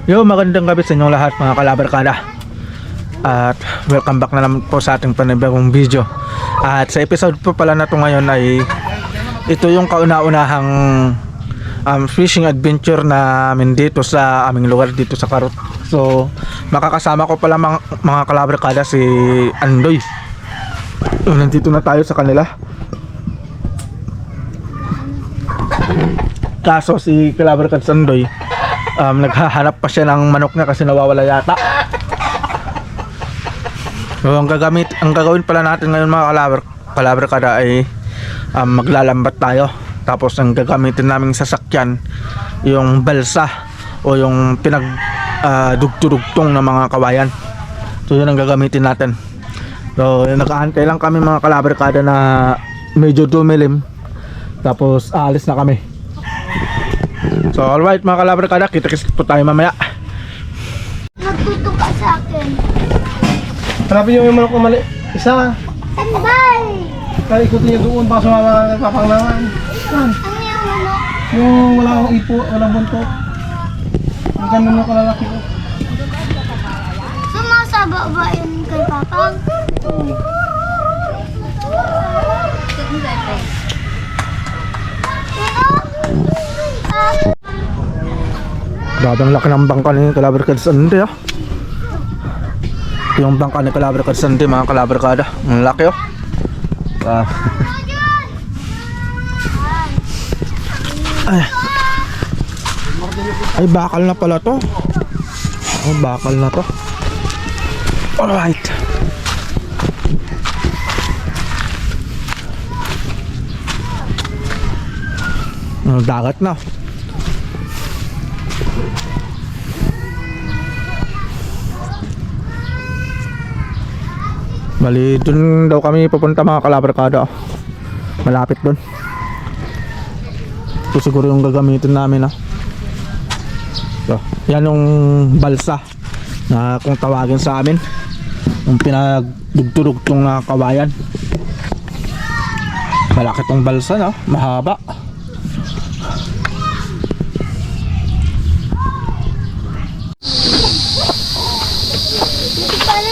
Yo, magandang gabi sa inyong lahat mga kalabarkada. At welcome back na naman po sa ating panibagong video. At sa episode po pala na to ngayon ay ito yung kauna-unahang fishing adventure namin dito sa aming lugar dito sa Karot. So makakasama ko pala mga kalabarkada si Andoy. Nandito na tayo sa kanila. Kaso si kalabarkada Andoy naghahanap pa siya ng manok niya kasi nawawala yata. So ang gagawin pala natin ngayon mga kalabarkada ay maglalambat tayo. Tapos ang gagamitin naming sasakyan yung balsa o yung dugtong ng mga kawayan. So yun ang gagamitin natin. So nag-aantay lang kami mga kalabarkada na medyo dumilim. Tapos aalis na kami. So alright mga kalabarkada, kita-kits po tayo mamaya. Nagtuto ka sa akin. Hanapin niyo yung manok na mali. Isa. Bye! Kaya ikutin niyo doon baka sumama nagpapanglangan. Yan. Ano yung manok? Yung wala akong ipo, walang buntot. Ang ganda ng kalalaki ko. Sumasaba ba yun kay Papang? Oo. Grabe ang laki ng bangka ni kalabarkada Sandy ah. Yung bangka ni kalabarkada Sandy mga kalabarkada, ang laki oh. Ay bakal na pala to. Oh, bakal na to. Alright. Dagat na. Bali, dun daw kami pupunta mga kalabarkada. Malapit dun. Ito siguro yung gagamitin namin. So, yan yung balsa na kung tawagin sa amin. Yung pinagdugtong na kawayan. Malaki tong balsa no? Mahaba.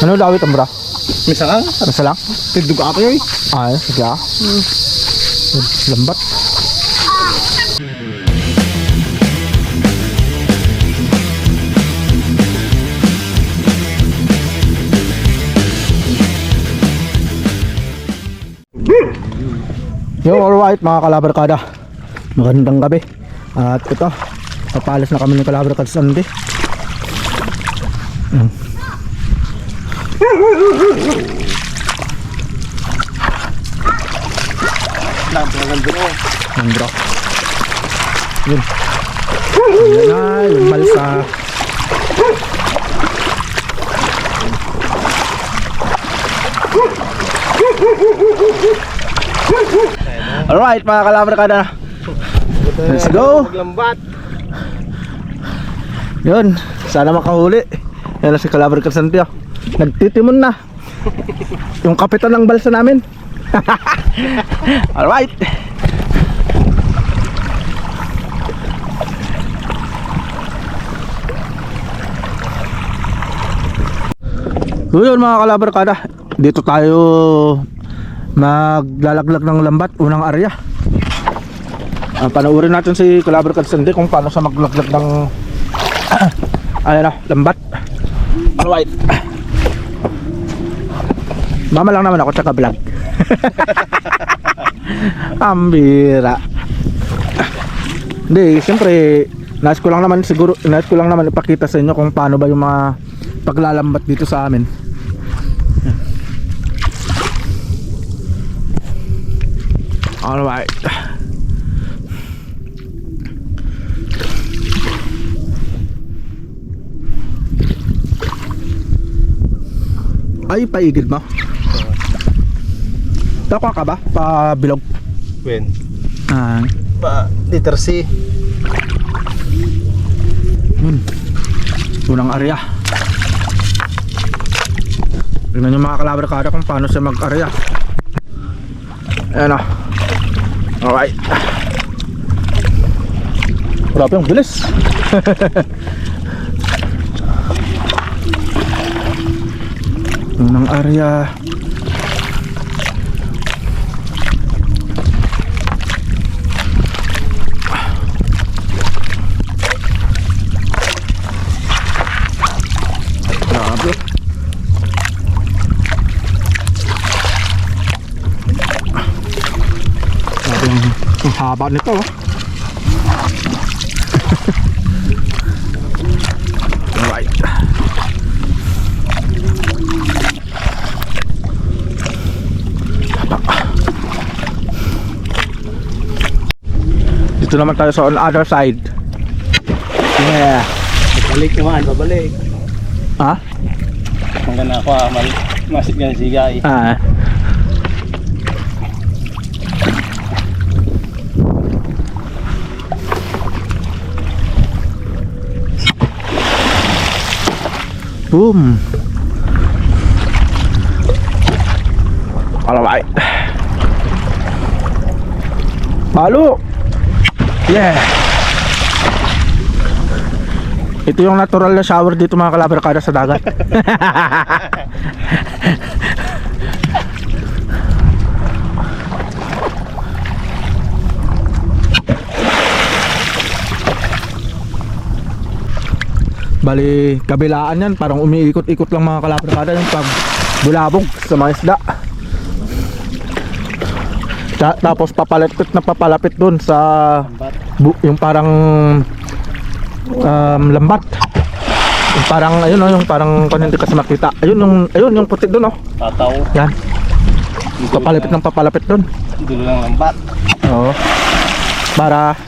Ano dawit ang bra? Misa lang? Isa lang? Tindog ka yun. Ay, sige ah. Lambat. Yo, alright mga kalabarkada, magandang gabi. At ito, papalis na kami ng kalabarkada Sandy. Yan bro. Yun. Yan na, yung balsa. Alright mga kalabarkada, let's go. Maglambat. Yun, sana makahuli. Yan na si kalabarkada Sandy. Nagtitimon na yung kapitan ng balsa namin. Alright. So yun mga kalabarkada, dito tayo maglalaglag ng lambat, unang area. Panoorin natin si kalabarkada Sandy kung paano sa maglaglag ng ayan na, lambat. Alright. Mama lang naman ako tsaka vlog. Ambira. Hindi, siyempre nais ko lang naman ipakita sa inyo kung paano ba yung mga paglalambat dito sa amin. Alright. Ay, paigid mo. Takwa ka ba? Pabilog? When? Ah, Pa, liter C. yun. Unang area. Tingnan nyo mga kalabarkada kung paano siya mag-area. Ayan o. Alright. Grabe ang bilis. Unang area. Grabe. Grabe ang haba nito, oh. Alright. Dito naman tayo sa on other side. Yeah. Babalik naman, babalik. Ha? Kung ka na ako, masip ka na sigay. Ah. Boom. Alright. Palo. Yeah. Ito yung natural na shower dito mga kalabarkada sa dagat. Bali, kabilaan yan, parang umiikot-ikot lang mga kalabarkada yung pag bulabog sa mga isda. Tapos papalapit dun sa yung parang lambat. Yung parang ayun oh, yung parang kung hindi kasi makita. Ayun yung puti dun oh. Tataw. Yan. Papalapit dun. Dulo lang lambat. Oo. Para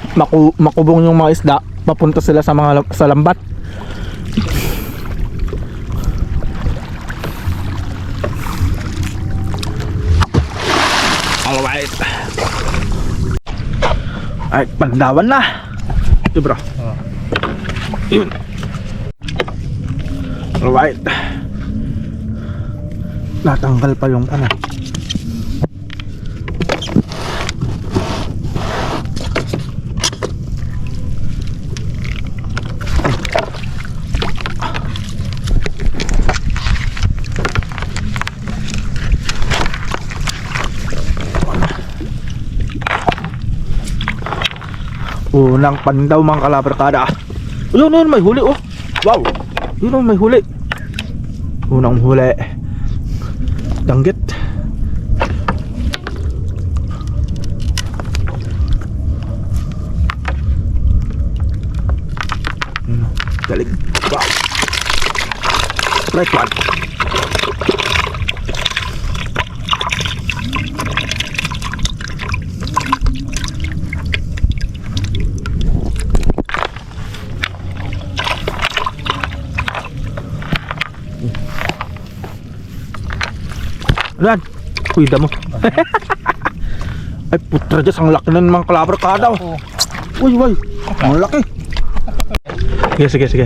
makubong yung mga isda, papunta sila sa lambat. Alright. Ay, pandawan na. Ito bro. Yun. Alright. Natanggal pa yung ano. Unang pandaw mga kalabarkada. Yun, may huli oh. Wow. Yun may huli. Unang huli. Danggit. Galing. Wow. Right one. Lan, kuida mo. Ay putra Diyos, ang laki ng mga kalabarkada oh. Uy, ang laki. Sige.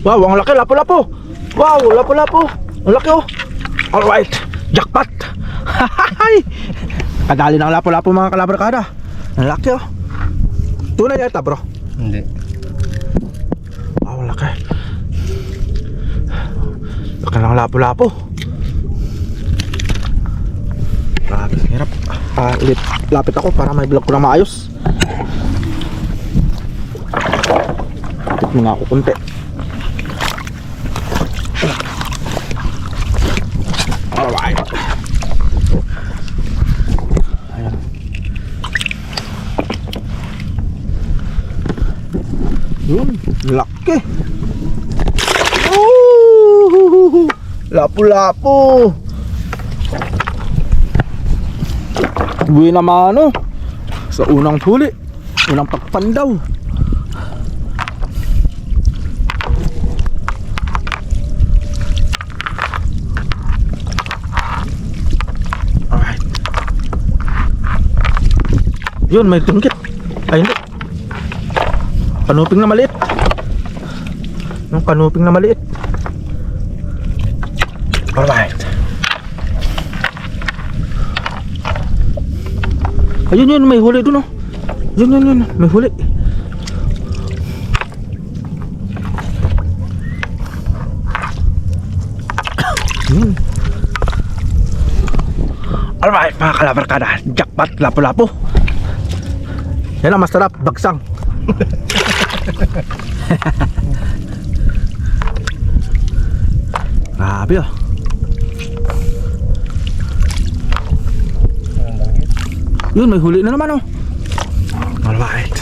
Wow, ang laki, lapo-lapo. Wow, lapo-lapo. Ang laki oh. Alright, jackpot. Kadali ng lapo-lapo mga kalabarkada. Ang laki oh. Tunay yata bro. Hindi. Wow, ang laki. Laki ng lapo-lapo. Grabe, hirap. Ulit lapit ako para may vlog ko na maayos. Lapit mo nga ako kunti. Alright. Ayan. Yun, laki. Lapu-lapu. Buwi naman ano sa unang huli, unang pagpandaw. Alright. Yun, may tungkit. Ay hindi, kanuping na maliit. Yung kanuping na maliit. Alright. Ayun, may huli dun oh. Yun, may huli. Alright mga kalabarkada, jackpot, lapu-lapu. Yan ang masarap, bagsang. Grabe oh. Yun, may huli na naman oh. Alright.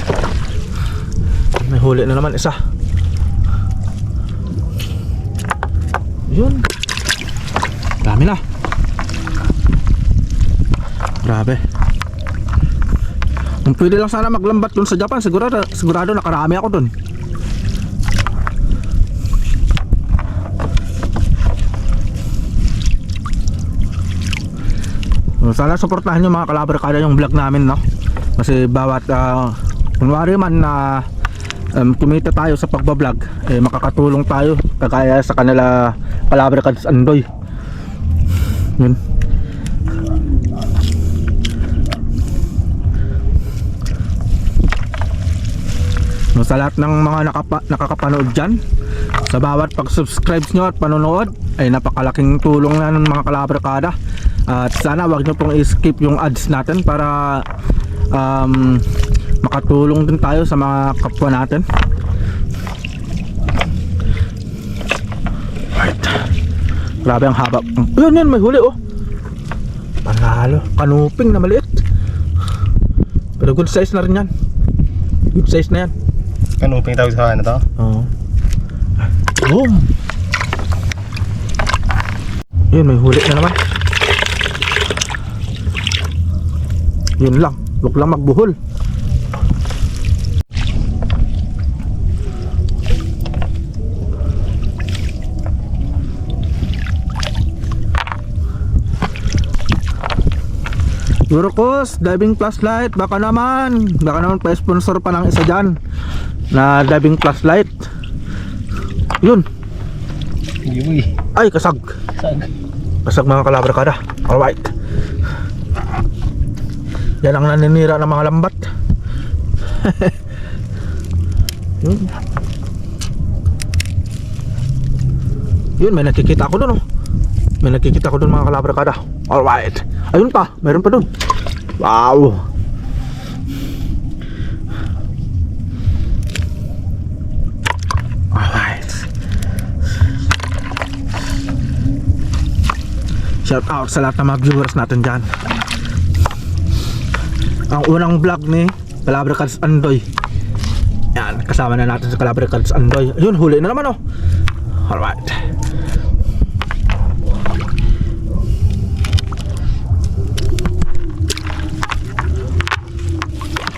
May huli na naman isa. Yun. Dami na. Grabe. Kung pwede lang sana maglambat dun sa Japan, sigurado nakarami ako dun. Sana suportahan nyo mga kalabarkada yung vlog namin, no? Kasi bawat kunwari man na kumita tayo sa pagbablog, makakatulong tayo kagaya sa kanila Kalabarkads Andoy. Yun. Sa lahat ng mga nakakapanood dyan, sa bawat pag-subscribe nyo at panonood ay napakalaking tulong na ng mga kalabarkada. At sana wag nyo pong i-skip yung ads natin para makatulong din tayo sa mga kapwa natin. Right. Grabe ang haba. Yun, may huli oh. Panalo, kanuping na maliit. Pero good size na rin yan. Good size na yan. Kanuping tawag sa ano to? Oo. Boom. Yun, may huli na naman. Yun lang, wag lang magbuhol. Eurocos, diving flashlight, baka naman pa-sponsor pa ng isa dyan na diving flashlight. Yun. Ay, kasag. Kasag mga kalabarkada. Alright. Yan ang naninira ng mga lambat. Yun. Yun, may nakikita ako dun oh. May nakikita ko dun mga kalabarkada. Alright. Ayun pa, meron pa dun. Wow. Alright. Shout out sa lahat ng mga viewers natin dyan. Ang unang vlog ni Kalabarkads Andoy. Yan, kasama na natin sa Kalabarkads Andoy. Ayun, huli na naman oh. Alright.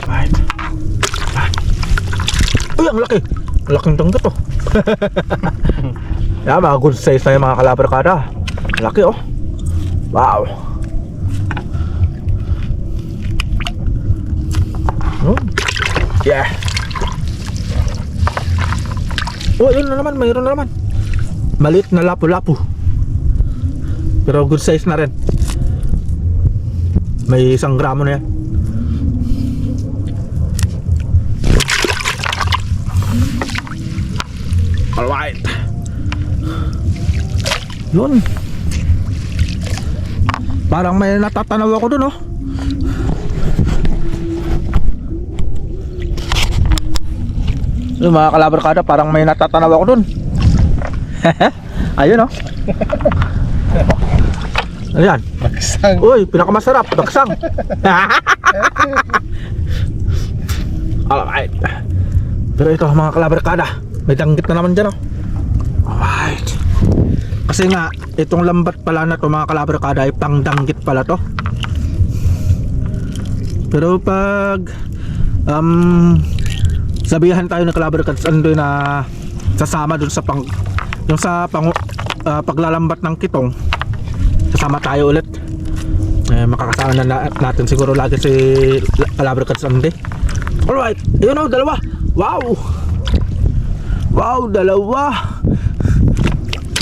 Alright. Uy, ang laki. Ang laking tanggat oh. Yan, mga good size na yung mga kalabarkada. Laki oh. Wow. Yeah. Oh, yun na naman, mayroon na naman. Maliit na lapu-lapu. Pero good size na rin. May 1 gramo na yan. Alright. Yun. Parang may natatanaw ako dun oh. Yung mga kalabarkada, parang may natatanaw ako dun. Ayun oh. Ayan. Bagsang. Uy, pinakamasarap, bagsang. Alright. Pero ito mga kalabarkada, may danggit na naman dyan oh. Alright. Kasi nga, itong lambat pala na to mga kalabarkada ay pangdanggit pala to. Pero pag sabihan tayo ng Kalabarkads Andoy na sasama dun sa paglalambat ng kitong, sasama tayo ulit. Makakasama na natin siguro lagi si Kalabarkads Andoy. Alright, yun o, dalawa. Wow. Wow, dalawa.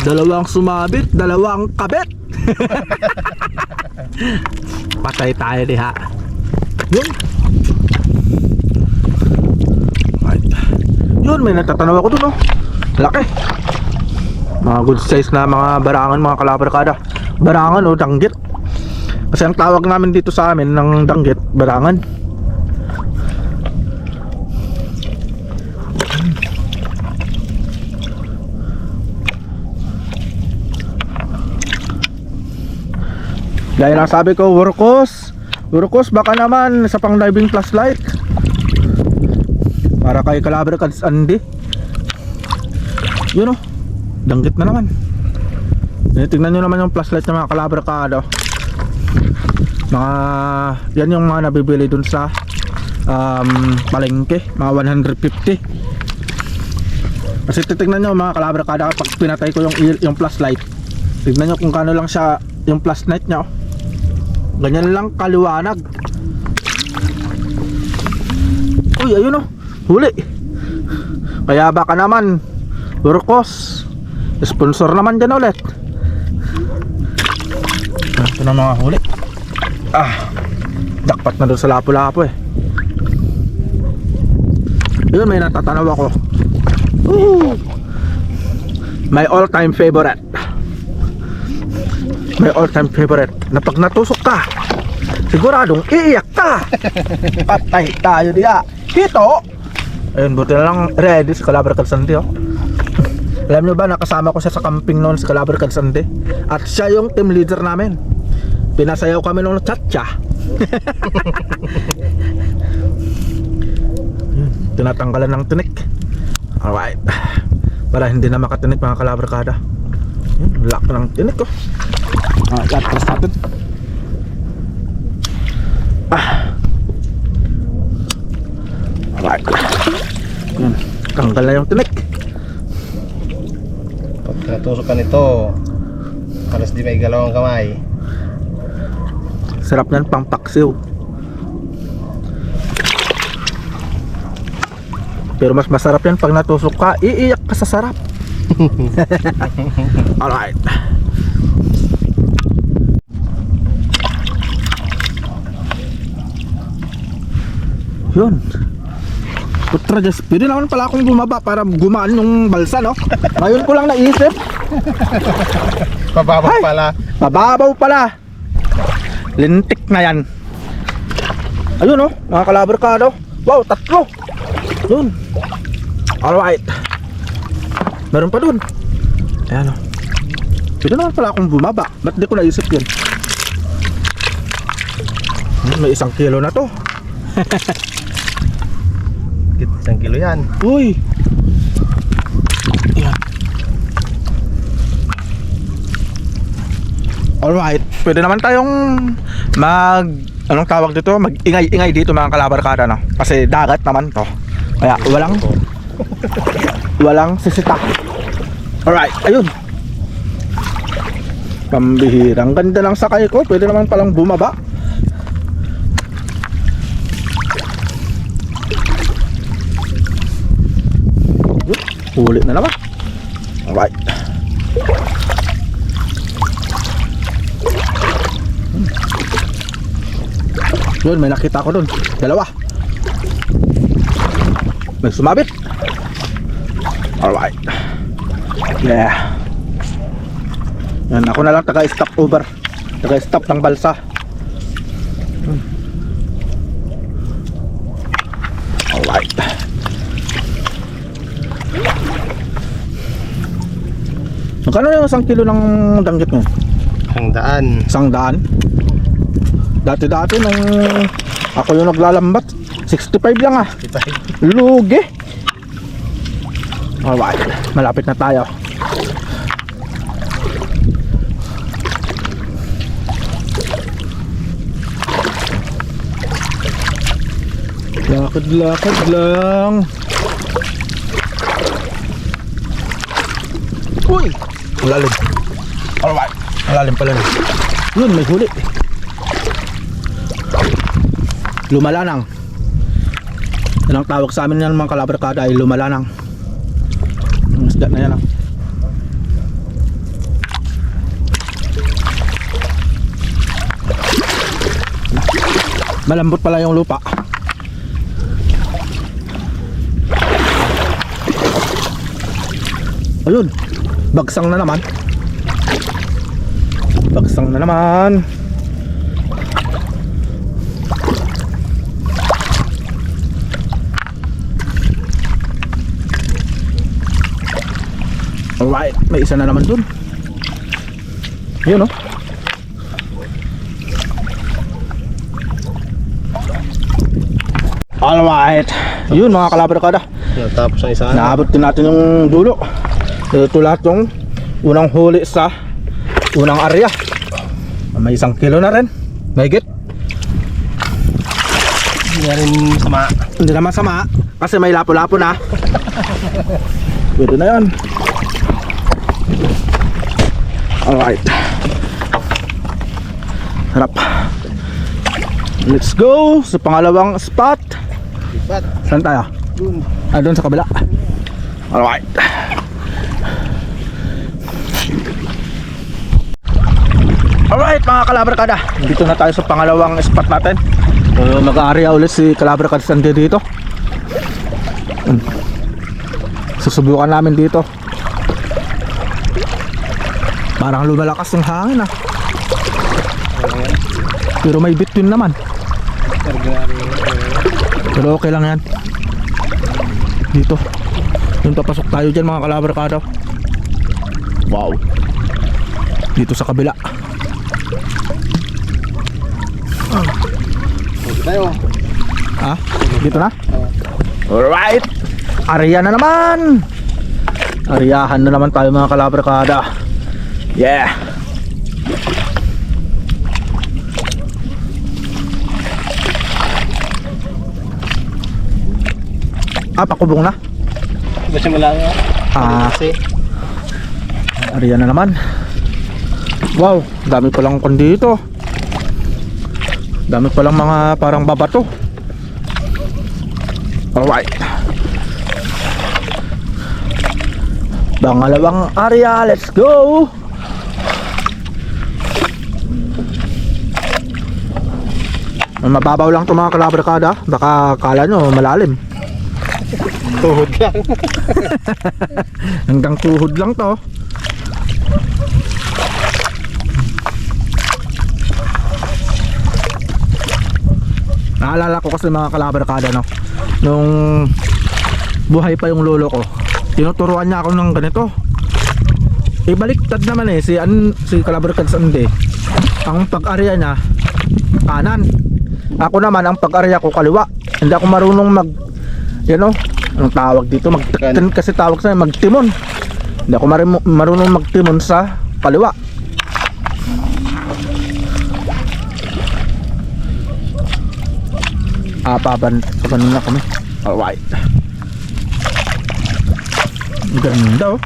Dalawang sumabit, dalawang kabit. Patay tayo diha. Yun. Yun, may natatanaw ako dun oh. Laki. Mga good size na mga barangan mga kalabarkada. Barangan o danggit. Kasi ang tawag namin dito sa amin ng danggit, barangan. Gaya ng sabi ko, Wurkos, baka naman sa pang diving flashlight para kay Calabre Cats Andy. Yun o, danggit na naman. Tingnan nyo naman yung flashlight ng mga Calabre Cats. Mga, yan yung mga nabibili dun sa palengke, mga 150. Kasi titignan nyo mga Calabre Cats, pag pinatay ko yung flashlight, tignan nyo kung kano lang siya yung flashlight nya. Ganyan lang kaliwanag. Uy, ayun o, huli. Kaya baka naman Wurkos, sponsor naman dyan ulit. Ito na mga huli. Dakpat na doon sa lapu-lapu eh. Ayun, may natatanaw ako. My all time favorite. My all time favorite na pag natusok ka, siguradong iiyak ka. Patay tayo diya. Hito. Ayun, buti na lang ready si Calabre Cats Andy oh. Alam nyo ba, nakasama ko siya sa camping noon si Calabre Cats Andy. At siya yung team leader namin. Pinasayaw kami nung chat-cha. Tinatanggalan ng tinik. Alright, para hindi na makatinik mga Calabre Cats. Lock ng tinik oh. Latras natin. Alright. Tanggal na yung tinik. Pag natusok ka nito, halos di may galaw ang kamay. Sarap nan pang paksiw. Pero mas masarap yan pag natusok ka, iiyak ka sa sarap. Alright. Yun. Putra Diyos, pwede naman pala akong bumaba para gumaan yung balsa, no? Ngayon ko lang naisip. Pababaw Ay, pala. Pababaw pala. Lintik na yan. Ayun, no? Mga Calabre Cats. Wow, 3. Yun. Alright. Meron pa dun. Ayan, no? Pwede naman pala akong bumaba. Ba't di ko naisip yun? May 1 kilo na to. 1 kilo yan. Uy. Yan. Alright, pwede naman tayong anong tawag dito? Mag-ingay-ingay dito mga Calabre Cats, no? Kasi dagat naman to. Kaya walang sisita. Alright, ayun. Pambihira. Ang ganda ng sakay ko. Pwede naman palang bumaba. Huli na naman. Alright. Yun, may nakita ko dun. 2. May sumabit. Alright. Yeah. Yan, ako na lang taga-stop over. Taga-stop ng balsa. Alright. Magkano yung 1 kilo ng danggit mo? 100. 100? Dati-dati nung ako yung naglalambat, 65 lang ah. Lugi. Alright, malapit na tayo. Lakad-lakad lang. Uy! Malalim. Alright, malalim pala na. Yun, may huli. Lumalanang. Yan ang tawag sa amin yan mga Calabre Cats ay lumalanang. Ang isda na yan ah. Malambot pala yung lupa. Ayun, bagsang na naman. Bagsang na naman. Alright, may isa na naman dun. Yun, oh. Alright, yun mga kalabarkada. Tapos ang isa. Naabot din natin yung dulo. Ito lahat yung unang huli sa unang area. May 1 kilo na rin. Mahigit. Hindi na rin sama. Hindi naman sama kasi may lapo-lapo na. Pwede na yan. Alright. Harap. Let's go sa pangalawang spot. Saan tayo? Dun. Doon sa kabila. Alright. Alright mga kalabarkada, dito na tayo sa pangalawang spot natin. Mag-area ulit si Kalabarkada Sandy dito. Susubukan namin dito. Parang lumalakas yung hangin ah. Pero may between naman. Pero okay lang yan. Dito. Yung papasok tayo dyan mga kalabarkada. Wow. Dito sa kabila. Dito tayo. Ah, dito na? Alright. Area na naman. Ariyahan na naman tayo mga kalabarkada. Yeah. Pakubong na. Basta mo lang. Kasi area na naman. Wow, dami palang kon dito. Dami palang mga parang babato. Alright. Pangalawang area, let's go. Mababaw lang to mga kalabarkada. Baka kala nyo malalim. Tuhod lang. Hanggang tuhod lang to. Naalala ko kasi mga kalabarkada, no, nung buhay pa yung lolo ko, tinuturuan niya ako ng ganito. Ibaliktad naman eh si Kalabarkada Sandy. Ang pag-area niya kanan, ako naman ang pag-area ko kaliwa. Hindi ako marunong anong tawag dito, kasi tawag sa magtimon. Hindi ako marunong magtimon sa kaliwa. Paano na kami. Alright. Ganda oh.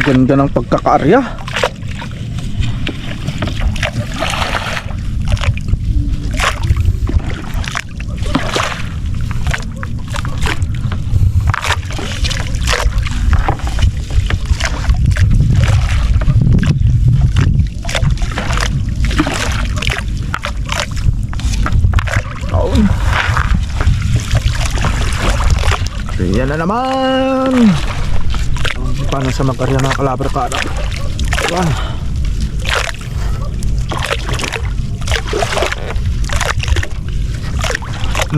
Ganda ng pagkakaarya. Yan na naman. Paano sa mag-arya mga kalabarkada? Yan.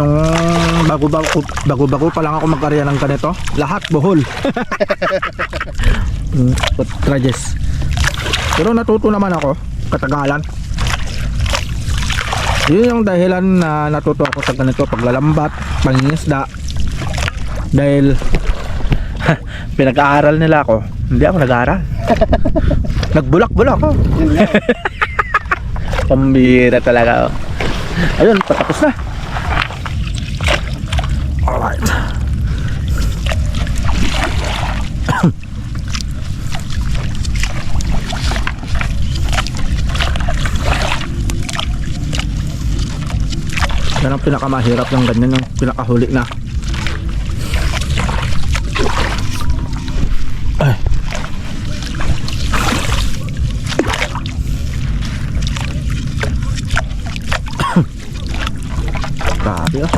Nung bago-bago pa lang ako mag-arya ng ganito, lahat buhol. Trajes. Pero natuto naman ako katagalan. Yun yung dahilan na natuto ako sa ganito, paglalambat, pangingisda. Dahil pinag-aaral nila ako, hindi ako nag-aaral. Nagbulak-bulak ako. Pambira talaga. Ayun, patapos na. Alright. Yan ang pinakamahirap ng ganyan, yung pinakahuli na. Ay. Grabe ah.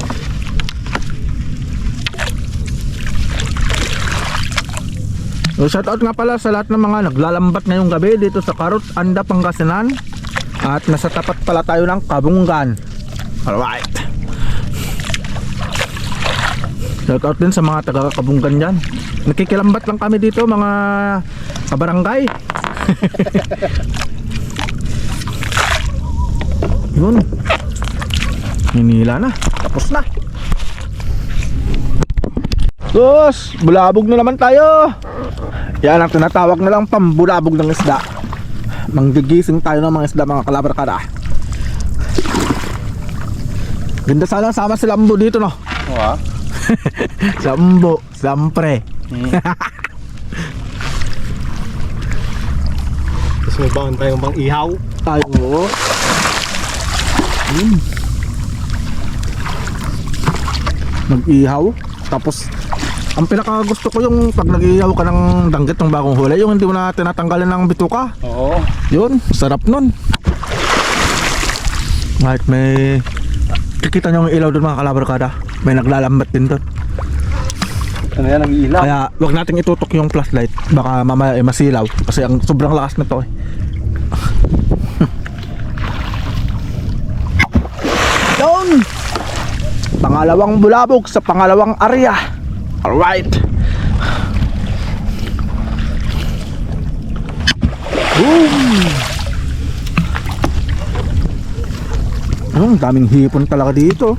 So, shoutout nga pala sa lahat ng mga naglalambat ngayong gabi dito sa Carrot Anda, Pangasinan. At nasa tapat pala tayo ng Kabungan. Alright. Shout out din sa mga taga-Kabunggan dyan. Nakikilambat lang kami dito mga kabarangay. Yun. Hinila na. Tapos na. Sus, bulabog na naman tayo. Yan ang tinatawag na lang pambulabog ng isda. Manggigising tayo ng mga isda mga kalabarkada. Ganda sana sama si Lambo dito no. Oo. Lambo, sampre. Tapos may baon tayong pang ihaw. Tayo. Mag-ihaw. Tapos ang pinaka gusto ko yung pag nag-ihaw ka ng danggit ng bagong huli, yung hindi mo na tinatanggalan ng bituka. Oo. Yun, sarap nun. Kahit may kikita nyo yung ilaw doon mga kalabarkada, may naglalambat din doon. Ano yan, nag-iilaw? Kaya wag nating itutok yung flashlight, baka mamaya masilaw kasi ang sobrang lakas na to eh. Yun! Pangalawang bulabog sa pangalawang area. Alright. Boom! Daming hipon talaga dito.